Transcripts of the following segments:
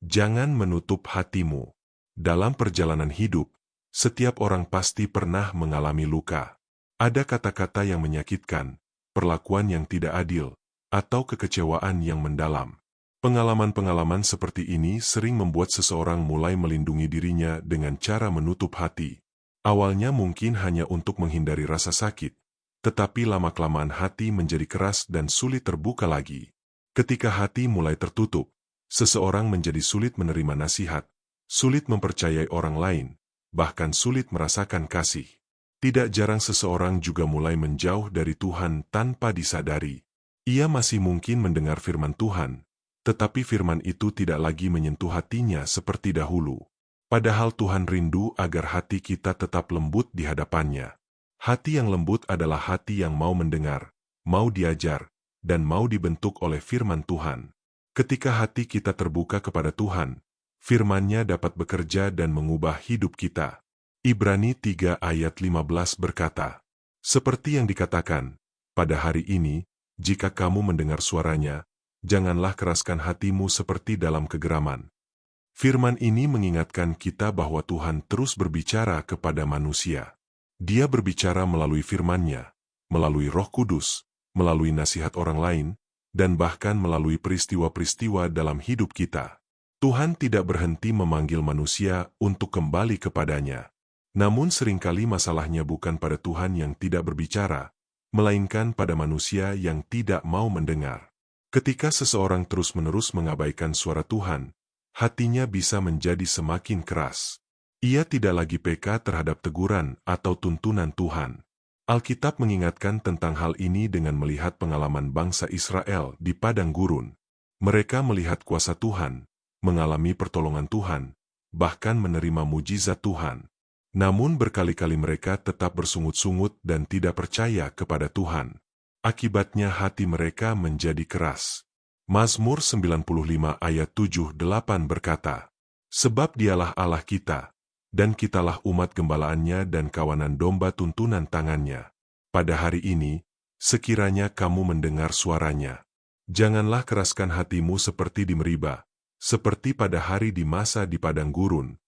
Jangan menutup hatimu. Dalam perjalanan hidup, setiap orang pasti pernah mengalami luka. Ada kata-kata yang menyakitkan, perlakuan yang tidak adil, atau kekecewaan yang mendalam. Pengalaman-pengalaman seperti ini sering membuat seseorang mulai melindungi dirinya dengan cara menutup hati. Awalnya mungkin hanya untuk menghindari rasa sakit, tetapi lama-kelamaan hati menjadi keras dan sulit terbuka lagi. Ketika hati mulai tertutup, seseorang menjadi sulit menerima nasihat, sulit mempercayai orang lain, bahkan sulit merasakan kasih. Tidak jarang seseorang juga mulai menjauh dari Tuhan tanpa disadari. Ia masih mungkin mendengar firman Tuhan, tetapi firman itu tidak lagi menyentuh hatinya seperti dahulu. Padahal Tuhan rindu agar hati kita tetap lembut di hadapannya. Hati yang lembut adalah hati yang mau mendengar, mau diajar, dan mau dibentuk oleh firman Tuhan. Ketika hati kita terbuka kepada Tuhan, firman-Nya dapat bekerja dan mengubah hidup kita. Ibrani 3 ayat 15 berkata, seperti yang dikatakan, pada hari ini, jika kamu mendengar suaranya, janganlah keraskan hatimu seperti dalam kegeraman. Firman ini mengingatkan kita bahwa Tuhan terus berbicara kepada manusia. Dia berbicara melalui firman-Nya, melalui Roh Kudus, melalui nasihat orang lain, dan bahkan melalui peristiwa-peristiwa dalam hidup kita. Tuhan tidak berhenti memanggil manusia untuk kembali kepadanya. Namun seringkali masalahnya bukan pada Tuhan yang tidak berbicara, melainkan pada manusia yang tidak mau mendengar. Ketika seseorang terus-menerus mengabaikan suara Tuhan, hatinya bisa menjadi semakin keras. Ia tidak lagi peka terhadap teguran atau tuntunan Tuhan. Alkitab mengingatkan tentang hal ini dengan melihat pengalaman bangsa Israel di padang gurun. Mereka melihat kuasa Tuhan, mengalami pertolongan Tuhan, bahkan menerima mujizat Tuhan. Namun berkali-kali mereka tetap bersungut-sungut dan tidak percaya kepada Tuhan. Akibatnya hati mereka menjadi keras. Mazmur 95 ayat 7-8 berkata, sebab Dialah Allah kita, dan kitalah umat gembalaannya dan kawanan domba tuntunan tangannya. Pada hari ini, sekiranya kamu mendengar suaranya, janganlah keraskan hatimu seperti di Meriba, seperti pada hari di masa di padang gurun.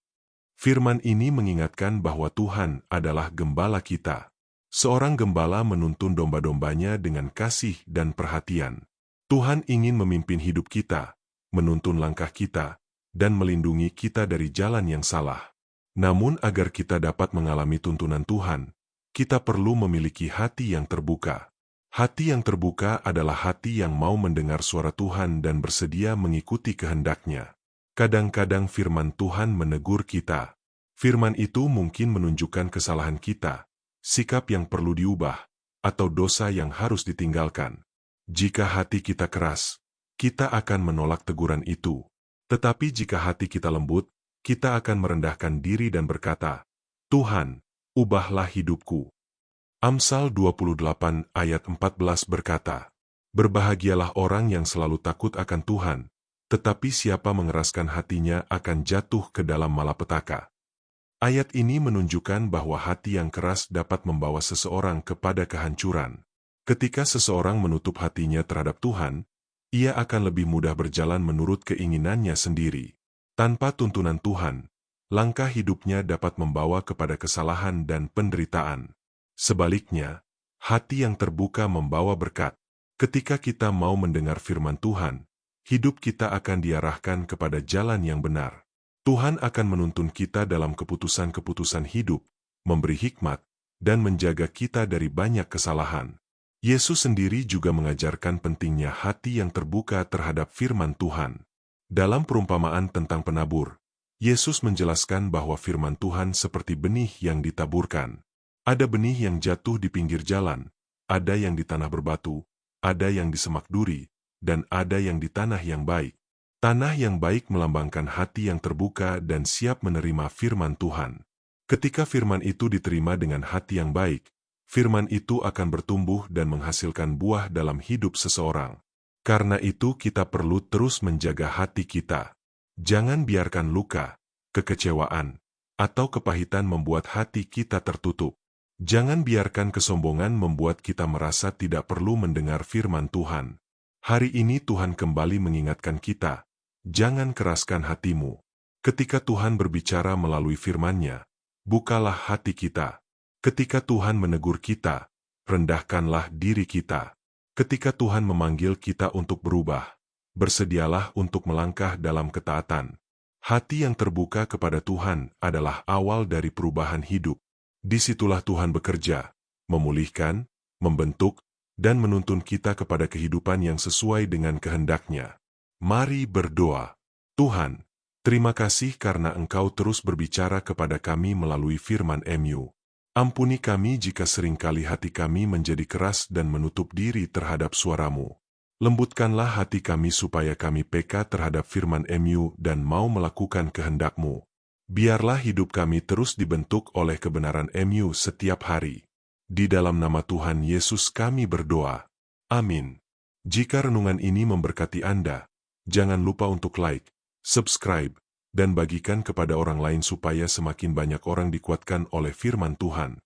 Firman ini mengingatkan bahwa Tuhan adalah gembala kita. Seorang gembala menuntun domba-dombanya dengan kasih dan perhatian. Tuhan ingin memimpin hidup kita, menuntun langkah kita, dan melindungi kita dari jalan yang salah. Namun agar kita dapat mengalami tuntunan Tuhan, kita perlu memiliki hati yang terbuka. Hati yang terbuka adalah hati yang mau mendengar suara Tuhan dan bersedia mengikuti kehendak-Nya. Kadang-kadang firman Tuhan menegur kita. Firman itu mungkin menunjukkan kesalahan kita, sikap yang perlu diubah, atau dosa yang harus ditinggalkan. Jika hati kita keras, kita akan menolak teguran itu. Tetapi jika hati kita lembut, kita akan merendahkan diri dan berkata, Tuhan, ubahlah hidupku. Amsal 28 ayat 14 berkata, berbahagialah orang yang selalu takut akan Tuhan, tetapi siapa mengeraskan hatinya akan jatuh ke dalam malapetaka. Ayat ini menunjukkan bahwa hati yang keras dapat membawa seseorang kepada kehancuran. Ketika seseorang menutup hatinya terhadap Tuhan, ia akan lebih mudah berjalan menurut keinginannya sendiri. Tanpa tuntunan Tuhan, langkah hidupnya dapat membawa kepada kesalahan dan penderitaan. Sebaliknya, hati yang terbuka membawa berkat. Ketika kita mau mendengar firman Tuhan, hidup kita akan diarahkan kepada jalan yang benar. Tuhan akan menuntun kita dalam keputusan-keputusan hidup, memberi hikmat, dan menjaga kita dari banyak kesalahan. Yesus sendiri juga mengajarkan pentingnya hati yang terbuka terhadap firman Tuhan. Dalam perumpamaan tentang penabur, Yesus menjelaskan bahwa firman Tuhan seperti benih yang ditaburkan. Ada benih yang jatuh di pinggir jalan, ada yang di tanah berbatu, ada yang di semak duri, dan ada yang di tanah yang baik. Tanah yang baik melambangkan hati yang terbuka dan siap menerima firman Tuhan. Ketika firman itu diterima dengan hati yang baik, firman itu akan bertumbuh dan menghasilkan buah dalam hidup seseorang. Karena itu kita perlu terus menjaga hati kita. Jangan biarkan luka, kekecewaan, atau kepahitan membuat hati kita tertutup. Jangan biarkan kesombongan membuat kita merasa tidak perlu mendengar firman Tuhan. Hari ini Tuhan kembali mengingatkan kita, Jangan keraskan hatimu. Ketika Tuhan berbicara melalui firman-Nya, bukalah hati kita. Ketika Tuhan menegur kita, rendahkanlah diri kita. Ketika Tuhan memanggil kita untuk berubah, bersedialah untuk melangkah dalam ketaatan. Hati yang terbuka kepada Tuhan adalah awal dari perubahan hidup. Disitulah Tuhan bekerja, memulihkan, membentuk, dan menuntun kita kepada kehidupan yang sesuai dengan kehendak-Nya. Mari berdoa. Tuhan, terima kasih karena Engkau terus berbicara kepada kami melalui firman-Mu. Ampuni kami jika seringkali hati kami menjadi keras dan menutup diri terhadap suara-Mu. Lembutkanlah hati kami supaya kami peka terhadap firman-Mu dan mau melakukan kehendak-Mu. Biarlah hidup kami terus dibentuk oleh kebenaran-Mu setiap hari. Di dalam nama Tuhan Yesus kami berdoa. Amin. Jika renungan ini memberkati Anda, jangan lupa untuk like, subscribe, dan bagikan kepada orang lain supaya semakin banyak orang dikuatkan oleh firman Tuhan.